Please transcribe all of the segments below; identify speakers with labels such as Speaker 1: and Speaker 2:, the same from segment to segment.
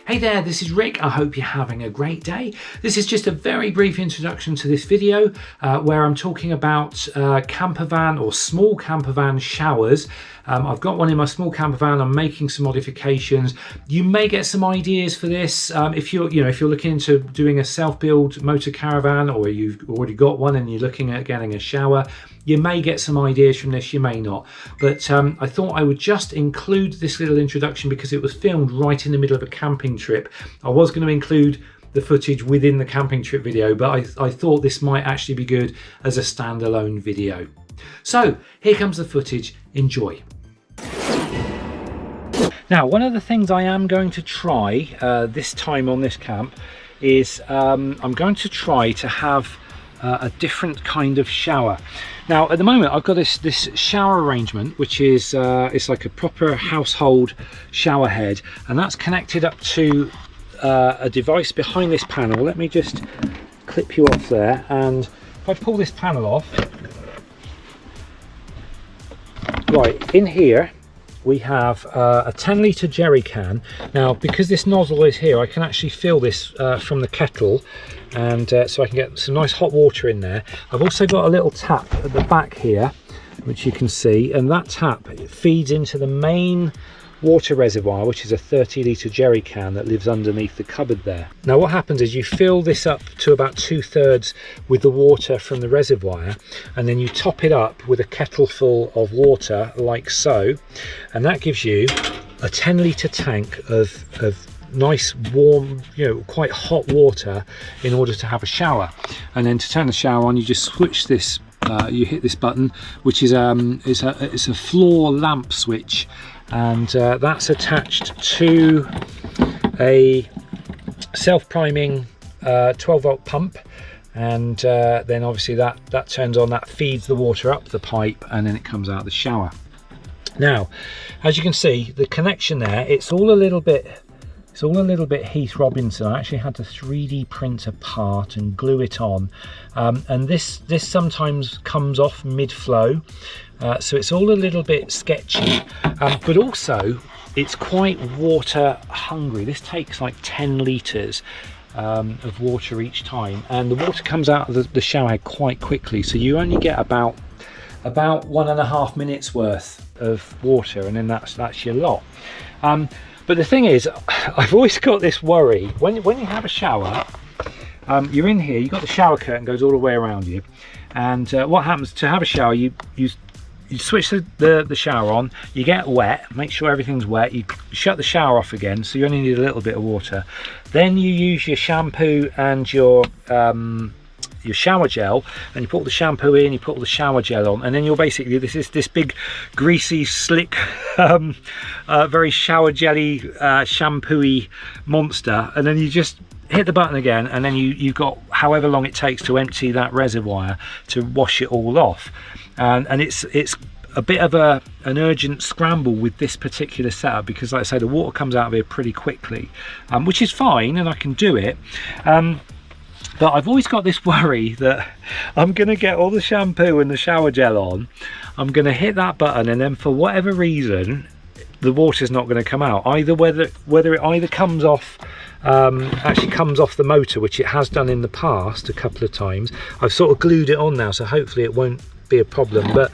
Speaker 1: Hey there, this is Rick. I hope you're having a great day. This is just a very brief introduction to this video where I'm talking about campervan or small campervan showers. I've got one in my small campervan. I'm making some modifications. You may get some ideas for this if you're looking into doing a self-build motor caravan, or you've already got one and you're looking at getting a shower. You may get some ideas from this, you may not. But I thought I would just include this little introduction because it was filmed right in the middle of a camping trip. I was going to include the footage within the camping trip video, but I thought this might actually be good as a standalone video. So here comes the footage. Enjoy. Now, one of the things I am going to try this time on this camp is I'm going to try to have a different kind of shower. Now, at the moment, I've got this shower arrangement, which is it's like a proper household shower head, and that's connected up to a device behind this panel. Let me just clip you off there, and if I pull this panel off, right in here we have a 10-litre jerry can. Now, because this nozzle is here, I can actually fill this from the kettle, and so I can get some nice hot water in there. I've also got a little tap at the back here, which you can see, and that tap feeds into the main water reservoir, which is a 30-litre jerry can that lives underneath the cupboard there. Now, what happens is you fill this up to about 2/3 with the water from the reservoir, and then you top it up with a kettle full of water like so, and that gives you a 10-litre tank of nice warm, quite hot water in order to have a shower. And then to turn the shower on, you just switch this, you hit this button, which is it's a floor lamp switch, and that's attached to a self-priming 12-volt pump, and then obviously that turns on, that feeds the water up the pipe, and then it comes out of the shower. Now, as you can see, the connection there, it's all a little bit Heath Robinson. I actually had to 3D print a part and glue it on, and this sometimes comes off mid-flow, so it's all a little bit sketchy, but also it's quite water hungry. This takes like 10 litres of water each time, and the water comes out of the shower head quite quickly, so you only get about 1.5 minutes worth of water, and then that's your lot. But the thing is, I've always got this worry when you have a shower. You're in here, you've got the shower curtain goes all the way around you, and what happens to have a shower, you switch the shower on, you get wet, make sure everything's wet, you shut the shower off again, so you only need a little bit of water. Then you use your shampoo and your shower gel, and you put the shampoo in, you put all the shower gel on, and then you're basically this big greasy slick very shower jelly shampooy monster, and then you just hit the button again, and then you've got however long it takes to empty that reservoir to wash it all off, and it's a bit of an urgent scramble with this particular setup, because like I say, the water comes out of here pretty quickly, which is fine, and I can do it. But I've always got this worry that I'm going to get all the shampoo and the shower gel on, I'm going to hit that button, and then for whatever reason the water's not going to come out, either whether it either comes off, actually comes off the motor, which it has done in the past a couple of times. I've sort of glued it on now, so hopefully it won't be a problem, but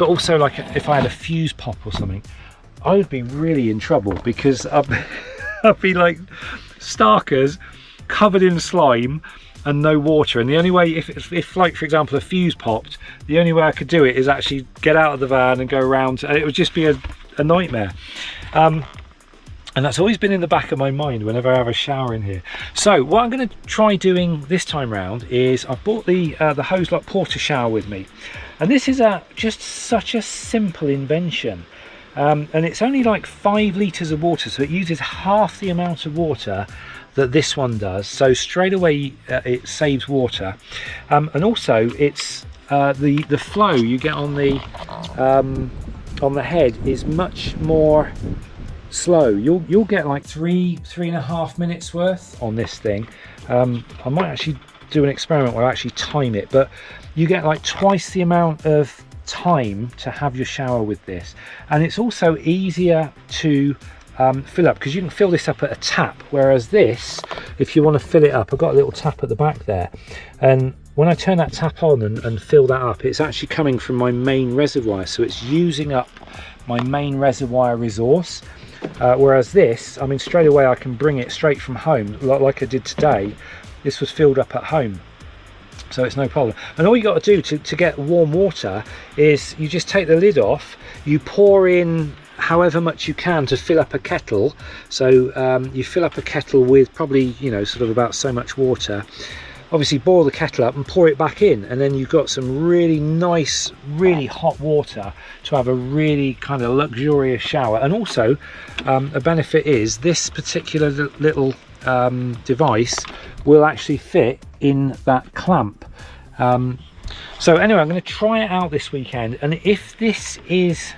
Speaker 1: also, like, if I had a fuse pop or something, I would be really in trouble, because I'd be like starkers, covered in slime and no water, and the only way, if like for example a fuse popped, the only way I could do it is actually get out of the van and go around, and it would just be a nightmare. And that's always been in the back of my mind whenever I have a shower in here. So what I'm going to try doing this time round is I've bought the Hose Lock Porter shower with me, and this is just such a simple invention. And it's only like 5 litres of water, so it uses half the amount of water that this one does, so straight away it saves water, and also it's the flow you get on the head is much more slow. You'll get like 3.5 minutes worth on this thing. I might actually do an experiment where I actually time it, but you get like twice the amount of time to have your shower with this, and it's also easier to fill up, because you can fill this up at a tap, whereas this, if you want to fill it up, I've got a little tap at the back there, and when I turn that tap on and fill that up, it's actually coming from my main reservoir, so it's using up my main reservoir resource. Whereas this, I mean, straight away I can bring it straight from home, like I did today. This was filled up at home, so it's no problem. And all you got to do to get warm water is you just take the lid off, you pour in however much you can to fill up a kettle. So you fill up a kettle with probably, you know, sort of about so much water. Obviously boil the kettle up and pour it back in, and then you've got some really nice, really hot water to have a really kind of luxurious shower. And also a benefit is this particular little device will actually fit in that clamp. So anyway, I'm going to try it out this weekend, and if this is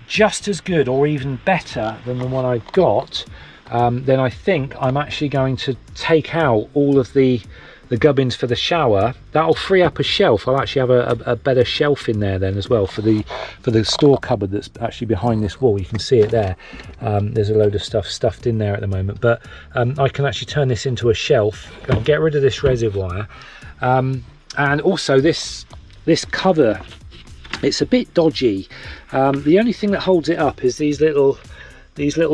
Speaker 1: just as good or even better than the one I got, then I think I'm actually going to take out all of the gubbins for the shower. That'll free up a shelf. I'll actually have a better shelf in there then as well for the store cupboard that's actually behind this wall. You can see it there. There's a load of stuff stuffed in there at the moment, but I can actually turn this into a shelf and get rid of this reservoir. And also this cover, it's a bit dodgy. The only thing that holds it up is these little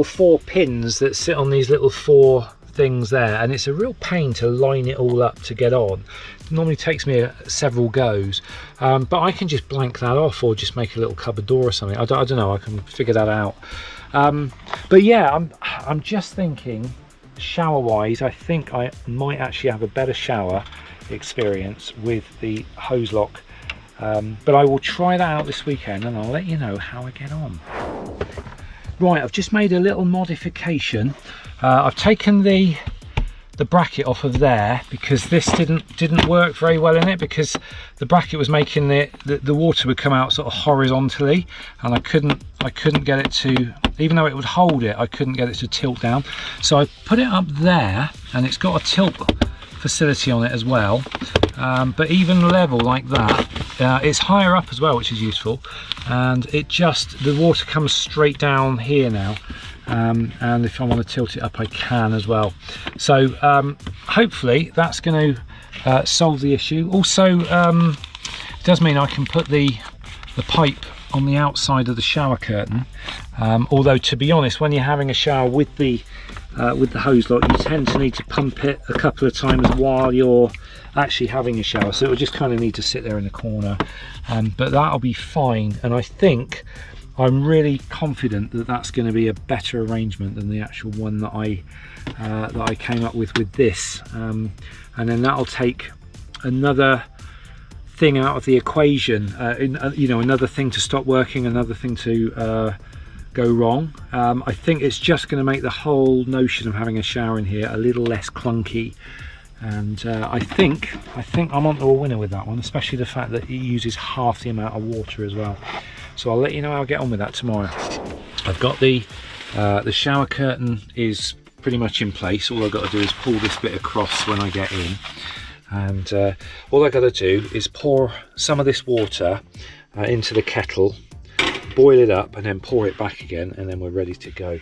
Speaker 1: 4 pins that sit on these little 4 things there, and it's a real pain to line it all up to get on. It normally takes me several goes, but I can just blank that off or just make a little cupboard door or something. I don't know, I can figure that out. But yeah, I'm just thinking shower wise, I think I might actually have a better shower experience with the hose lock. But I will try that out this weekend and I'll let you know how I get on. Right, I've just made a little modification. I've taken the bracket off of there because this didn't work very well in it, because the bracket was making the water would come out sort of horizontally, and I couldn't get it to, even though it would hold it, I couldn't get it to tilt down. So I put it up there, and it's got a tilt facility on it as well, but even level like that, it's higher up as well, which is useful, and the water comes straight down here now, and if I want to tilt it up I can as well. So hopefully that's going to solve the issue. Also it does mean I can put the pipe on the outside of the shower curtain, although to be honest, when you're having a shower with the hose lock, you tend to need to pump it a couple of times while you're actually having a shower, so it will just kind of need to sit there in the corner, but that'll be fine. And I think I'm really confident that that's going to be a better arrangement than the actual one that I came up with this, and then that'll take another thing out of the equation, you know, another thing to stop working, another thing to go wrong. I think it's just going to make the whole notion of having a shower in here a little less clunky, and I think I'm onto a winner with that one, especially the fact that it uses half the amount of water as well. So I'll let you know how I get on with that tomorrow. I've got the shower curtain is pretty much in place. All I've got to do is pull this bit across when I get in, and all I've got to do is pour some of this water into the kettle, boil it up, and then pour it back again, and then we're ready to go.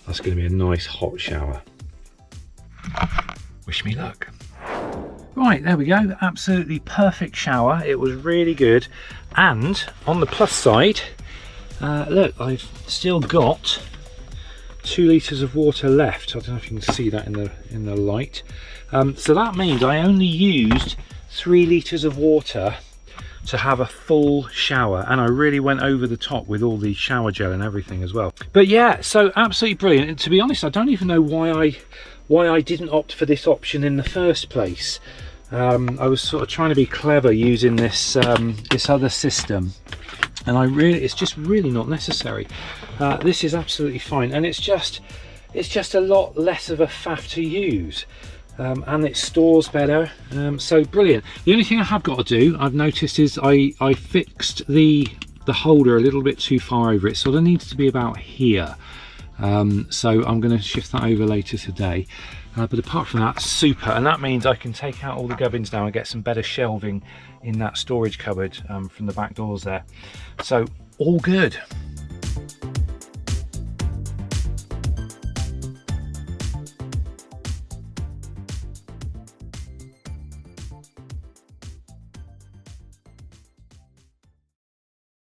Speaker 1: That's going to be a nice hot shower. Wish me luck. Right, there we go. Absolutely perfect shower. It was really good. And on the plus side, look, I've still got 2 litres of water left. I don't know if you can see that in the light. So that means I only used 3 litres of water to have a full shower, and I really went over the top with all the shower gel and everything as well. But yeah, so absolutely brilliant. And to be honest, I don't even know why I didn't opt for this option in the first place. I was sort of trying to be clever using this this other system, and it's just really not necessary. This is absolutely fine, and it's just a lot less of a faff to use. And it stores better, so brilliant. The only thing I have got to do, I've noticed, is I fixed the holder a little bit too far over. It sort of needs to be about here, so I'm going to shift that over later today. But apart from that, super, and that means I can take out all the gubbins now and get some better shelving in that storage cupboard from the back doors there. So all good.